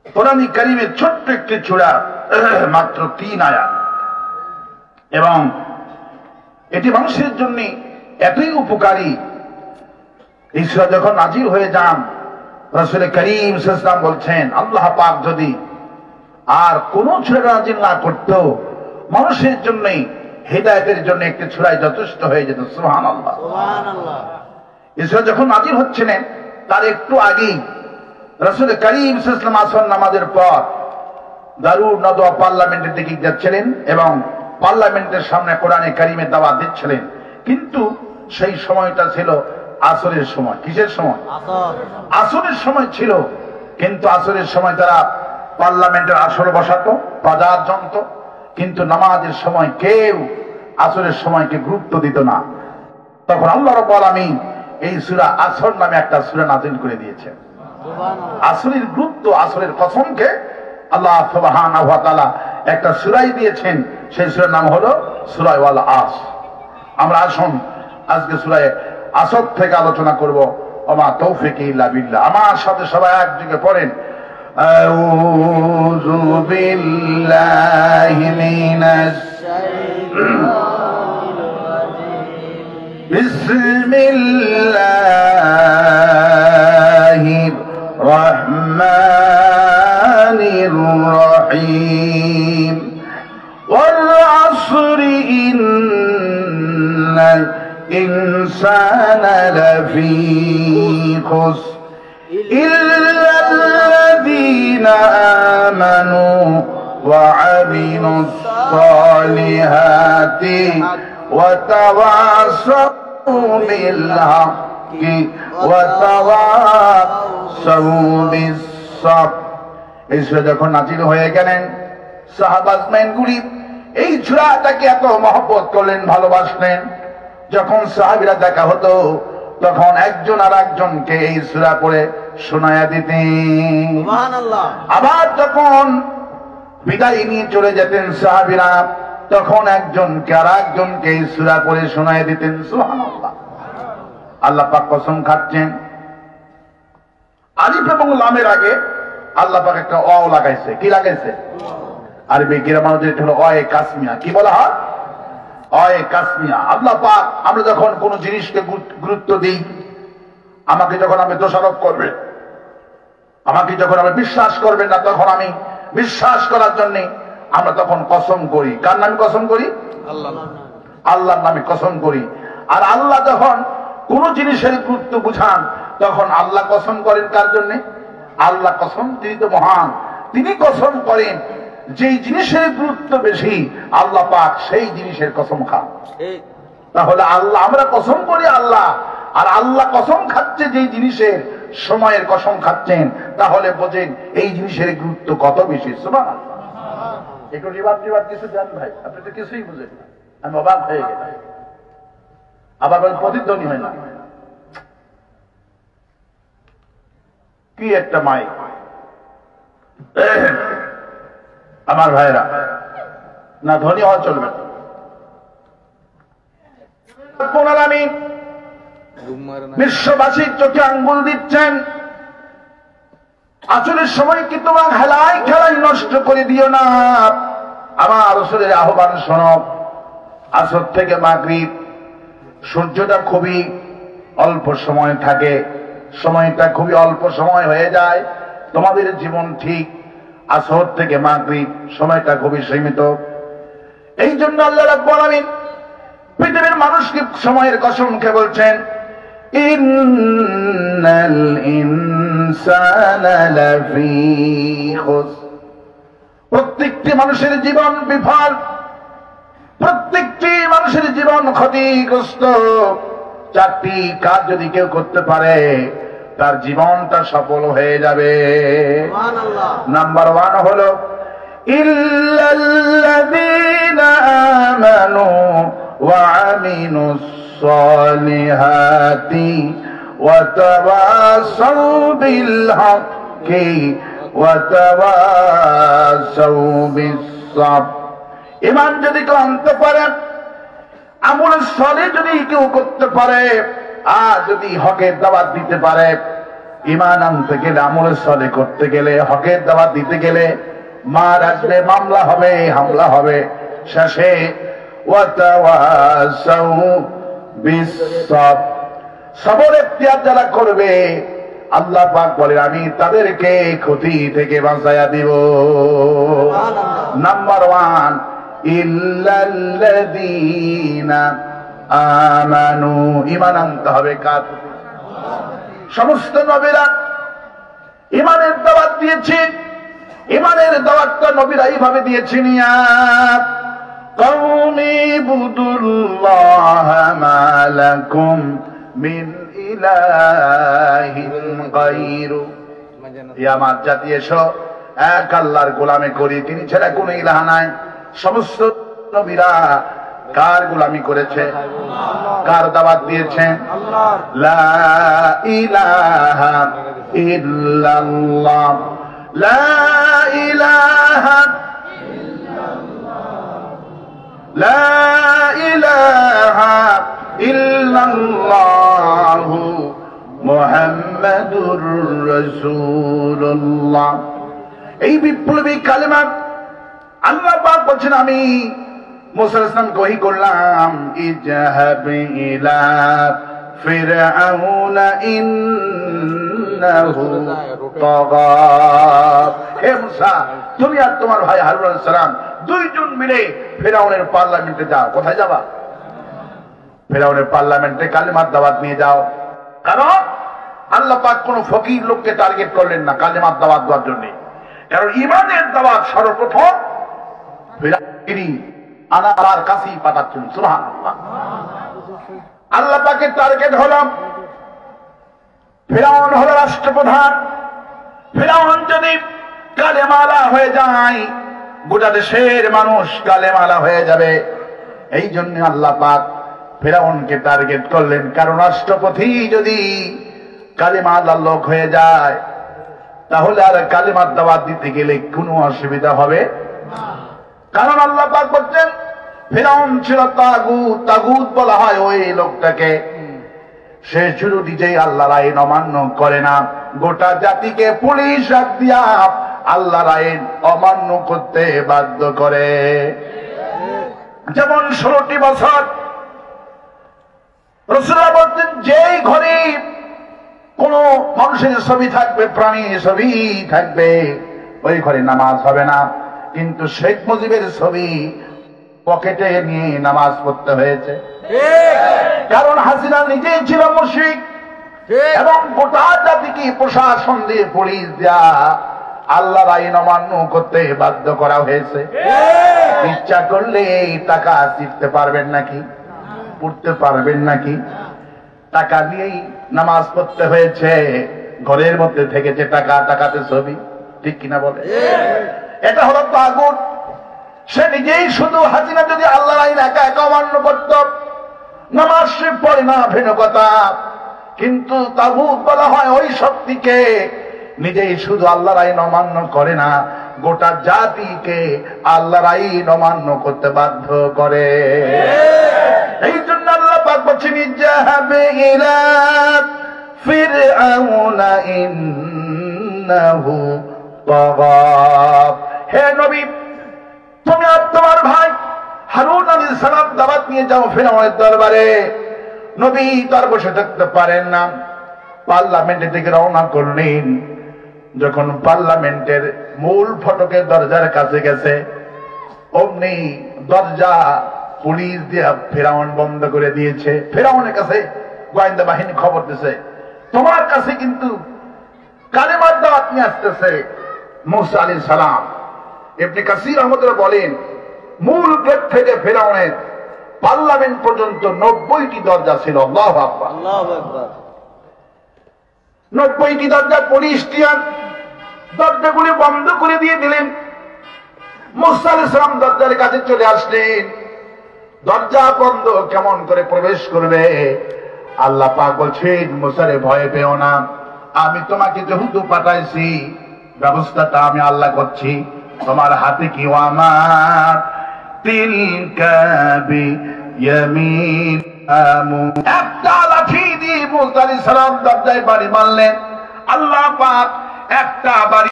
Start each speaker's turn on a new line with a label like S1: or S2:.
S1: কোরআন কারীমের ছোট্ট একটি সূরা, মাত্র 3 আয়াত, এবং এটি মানুষের জন্য এতই উপকারী। এই সূরা যখন নাজিল হয়ে যান, রাসূল করিম সাল্লাল্লাহু আলাইহি ওয়াসাল্লাম বলছেন, আল্লাহ পাক যদি আর কোন সূরা নাজিল না করত, মানুষের জন্য হিদায়াতের জন্য একটি সূরাই যথেষ্ট হয়ে যেত। সুবহানাল্লাহ, সুবহানাল্লাহ। এই সূরা যখন নাজিল হচ্ছিলেন তার একটু আগেই রাসূল করিম সাল্লাল্লাহু আলাইহি ওয়াসাল্লাম আসর নামাজের পর দারুন নাদওয়া পার্লামেন্টের দিকে যাচ্ছিলেন এবং পার্লামেন্টের সামনে কোরআনে কারীমের দাওয়াত দিচ্ছিলেন। কিন্তু সেই সময়টা ছিল আসরের সময়। কিসের সময়? আসরের সময় ছিল। কিন্তু আসরের সময় তারা পার্লামেন্টের আসরে বসাতো, প্রজার জনত, কিন্তু নামাজের সময় কেউ আসরের সময়কে গুরুত্ব দিত না। তখন আল্লাহ রাব্বুল আলামিন এই সূরা আসর নামে একটা সূরা নাযিল করে দিয়েছেন। আসরের গুরুত্ব, আসরের কসমকে আল্লাহ সুবহানাহু ওয়া তাআলা একটা সূরাই দিয়েছেন। সেই সূরার নাম হলো সূরা ওয়াল আসর। আমরা আসুন আজকে সূরা আসর থেকে আলোচনা করব। ওমা তৌফিকি ইল্লা বিল্লাহ। আমার সাথে সবাই একযোগে পড়েন, আউযু বিল্লাহি মিনাশ শাইতানির রাজিম, বিসমিল্লাহির রহমানির রহিম, ওয়াল আসরি ইন্নাল ইনসানা লাফী খুসর ইল্লাল্লাযীনা আমানু ওয়া আমিলুস সালিহাতি ওয়া তাওয়াসাউ বিল হাক্কি ওয়া তাওয়াসাউ বিস সাবর। এই সূরা যখন নাযিল হয়ে গেলেন, সাহাবা আজমাইনগুলি এই সূরাটাকে এত মহব্বত করলেন, ভালোবাসলেন। যখন সাহাবীরা দেখা হতো তখন একজন আর একজনকে এই সূরা পড়ে শোনায়া দিতেন। সুবহানাল্লাহ। আবার যখন বিদায় নিয়ে চলে যেতেন সাহাবীরা, তখন একজনকে আর একজনকে এই সূরা পড়ে শোনায়া দিতেন। সুবহানাল্লাহ। আল্লাহ পাক কসম খাচ্ছেন, আলিফ এবং লামের আগে আল্লাহ পাক একটা অ লাগাইছে। কি লাগাইছে? আরবি গ্রামারে এটা হলো অয়ে কাসমিয়া। কি বলা হয়? অয়ে কাসমিয়া। আল্লাহ পাক আমরা যখন কোন জিনিসকে গুরুত্ব দিই, আমাকে যখন আপনি দোষারোপ করবেন, আমাকে যখন আপনি বিশ্বাস করবেন না, তখন আমি বিশ্বাস করার জন্য আমরা তখন কসম করি। কার নামে কসম করি? আল্লাহর নামে কসম করি। আর আল্লাহ যখন কোন জিনিসের গুরুত্ব বুঝান, তখন আল্লাহ কসম করেন কার জন্য? আল্লাহ কসম, তিনি তো মহান, তিনি কসম করেন যেই জিনিসের গুরুত্ব বেশি, আল্লাহ পাক সেই জিনিসের কসম খান। তাহলে আল্লাহ, আমরা কসম করি আল্লাহ, আর আল্লাহ কসম খাচ্ছে যেই জিনিসের, সময়ের কসম খাচ্ছেন, তাহলে বোঝেন এই জিনিসের গুরুত্ব কত বেশি। সুবহানাল্লাহ। একটু রিবাদ কিছু জান ভাই, আপনি তো কিছুই বুঝেন না। আমি অবাক হয়ে গেলাম। আবার প্রতিধ্বনি হয় না, কি একটা মাইক। আমার ভাইরা, না ধ্বনি হওয়া চলবে না। বিশ্ববাসীর চোখে আঙ্গুল দিচ্ছেন, আসরের সময় কি তোমার খেলাই খেলাই নষ্ট করে দিও না। আমার আসরের আহ্বান শোনো। আসর থেকে মাগরিব সূর্যটা খুবই অল্প সময় থাকে, সময়টা খুবই অল্প সময় হয়ে যায়। তোমাদের জীবন ঠিক আসর থেকে মাগরিব সময়টা খুবই সীমিত। এই জন্য আল্লাহ রাব্বুল আলামিন পৃথিবীর মানুষকে সময়ের কসম খেয়ে বলছেন, ইন্নাল ইনসানা লাফী খুসর। প্রত্যেকটি মানুষের জীবন বিফল, প্রত্যেকটি মানুষের জীবন ক্ষতিগ্রস্ত। 4টি কাজ যদি কেউ করতে পারে, তার জীবনটা সফল হয়ে যাবে। নাম্বার 1 হলো ইল্লাল্লাযীনা আমানু ওয়া আমিলুস সালিহাতি ওয়া তাওয়াসাউ বিল হাক্কি ওয়া তাওয়াসাউ বিস সাবর। ঈমান যদি কেউ আনতে পারে, আমল সালেহ যদি কেউ করতে পারে, আর যদি হকের দাওয়াত দিতে পারে, ঈমান আনতে গেলে, আমলে সলে করতে গেলে, হকের দাওয়াত দিতে গেলে মার আসবে, মামলা হবে, হামলা হবে, শেষে ওয়াতাওয়াসাউ বিসসাবর, সবর ইখতিয়ার যারা করবে আল্লাহ পাক বলেন আমি তাদেরকে ক্ষতি থেকে বাঁচায়া দিব। নাম্বার 1, ইল্লাল্লাযীনা আমানু, ঈমান আনতে হবে কার? সমস্ত নবীরা ঈমানের দাওয়াত দিয়েছেন। ঈমানের দাওয়াতটা নবীরা এইভাবে দিয়েছেন, ইয়া কওমি বুদুল্লাহ মা লাকুম মিন ইলাহিন গায়রু, হে আমার জাতি এসো এক আল্লাহর গোলামি করি, তিনি ছাড়া কোনো ইলাহ নাই। সমস্ত নবীরা কার গোলামি করেছে? কার দাওয়াত দিয়েছেন? লা ইলাহা ইল্লাল্লাহ, লা ইলাহা লা ইলাহা ইল্লাল্লাহু মুহাম্মাদুর রাসূলুল্লাহ। এই বিপ্লবী কালেমা আল্লাহ পাক বলছেন আমি মুসা আলাইহিস সালামকে ওহী করলাম, ইজহাব ইলা ফিরআউনা ইন্নাহু তাগা, হে মুসা তুমি আর তোমার ভাই হারুন আলাইহিস সালাম দুইজন মিলে ফিরআউনের পার্লামেন্টে যাও। কোথায় যাবা? ফিরআউনের পার্লামেন্টে কালেমার দাওয়াত নিয়ে যাও। কারণ আল্লাহ পাক কোন ফকির লোককে টার্গেট করলেন না কালেমার দাওয়াত দেওয়ার জন্য, কারণ ঈমানের দাওয়াত সর্বপ্রথম ফিরআউন আনার কাছেই পাঠাচ্ছেন। সুবহানাল্লাহ। আল্লাহ পাকের টার্গেট হলো ফিরআউন, হলো রাষ্ট্রপ্রধান। ফিরআউন যদি কালেমালা হয়ে যায় গোটা দেশের মানুষ কালেমালা হয়ে যাবে। এই জন্য আল্লাহ পাক ফিরআউনকে টার্গেট করলেন, কারণ রাষ্ট্রপতি যদি কালেমালার লোক হয়ে যায় তাহলে আর কালেমার দাওয়াত দিতে গেলে কোনো অসুবিধা হবে না। কারণ আল্লাহ পাক বলছেন ফিরআউন ছিল তাগুত, তাগুত বলা হয় ওই লোকটাকে, সে শুধু নিজেই আল্লাহর আইন অমান্য করে না, গোটা জাতিকে পুলিশ দিয়া আল্লাহর আইন অমান্য করতে বাধ্য করে। যেমন 16টি বছর রাসূলুল্লাহ বলতেন যেই ঘরে কোন মানুষের ছবি থাকবে, প্রাণীর ছবি থাকবে, ওই ঘরে নামাজ হবে না। কিন্তু শেখ মুজিবের ছবি পকেটে নিয়ে নামাজ পড়তে হয়েছে, কারণ হাসিনা নিজেই ছিল মুশরিক এবং গোটা জাতিকে প্রশাসন দিয়ে পুলিশ দেয়া আল্লাহর আইন অমান্য করতে বাধ্য করা হয়েছে। ইচ্ছা করলে টাকা জিততে পারবেন নাকি? পড়তে পারবেন নাকি? টাকা দিয়েই নামাজ পড়তে হয়েছে, ঘরের মধ্যে থেকেছে টাকা, টাকাতে ছবি, ঠিক কিনা বলে? এটা হলো তাগুত। সে নিজেই শুধু হাসিনা যদি আল্লাহর আইন একা একা অমান্য করত, নামাজ সে পড়ে না ভিন্ন কথা, কিন্তু তাগুত বলা হয় ওই শক্তিকে নিজেই শুধু আল্লাহর আইন অমান্য করে না, গোটা জাতিকে আল্লাহর আইন অমান্য করতে বাধ্য করে। এই জন্য আল্লাহ পাক বলছেন ইজহাবে ইলা ফিরআউনা ইন্নাহু তাগা, হে নবী তুমি আর তোমার ভাই হারুন আলাইহিস সালাম দাওয়াত নিয়ে যাও ফিরআউনের দরবারে। নবী তার বসে থাকতে পারেন না, পার্লামেন্টে থেকে রওনা করলেন। যখন পার্লামেন্টের মূল ফটকের দরজার কাছে গেছে, অমনি দরজা পুলিশ দিয়ে ফিরআউন বন্ধ করে দিয়েছে। ফিরআউনের কাছে গোয়েন্দা বাহিনী খবর দিছে তোমার কাছে কিন্তু কালেমার দাওয়াত নিয়ে আসতেছে মুসা আলাইহিস সালাম। ইবনে কাসির রহমাতুল্লাহ বলেন মূল গেট থেকে ফিরআউনের পার্লামেন্ট পর্যন্ত 90টি দরজা ছিল। আল্লাহু আকবার, আল্লাহু আকবার। 90টি দরজা পুলিশ দিয়ে দরজাগুলি বন্ধ করে দিয়ে দিলেন। মুসা আলাইহিস সালাম দরজার কাছে চলে আসলেন। দরজা বন্ধ, কেমন করে প্রবেশ করবে? আল্লাহ পাক বলছেন মুসারে ভয় পেও না, আমি তোমাকে যেহেতু পাঠাইছি ব্যবস্থাটা আমি আল্লাহ করছি। তোমার হাতে কি? আমার তিলকা বিয়ামিন আমু, একটা লাঠি দিয়ে মুসা আলাইহিস সালাম দরজায় বাড়ি মারলেন। আল্লাহ পাক একটা বাড়ি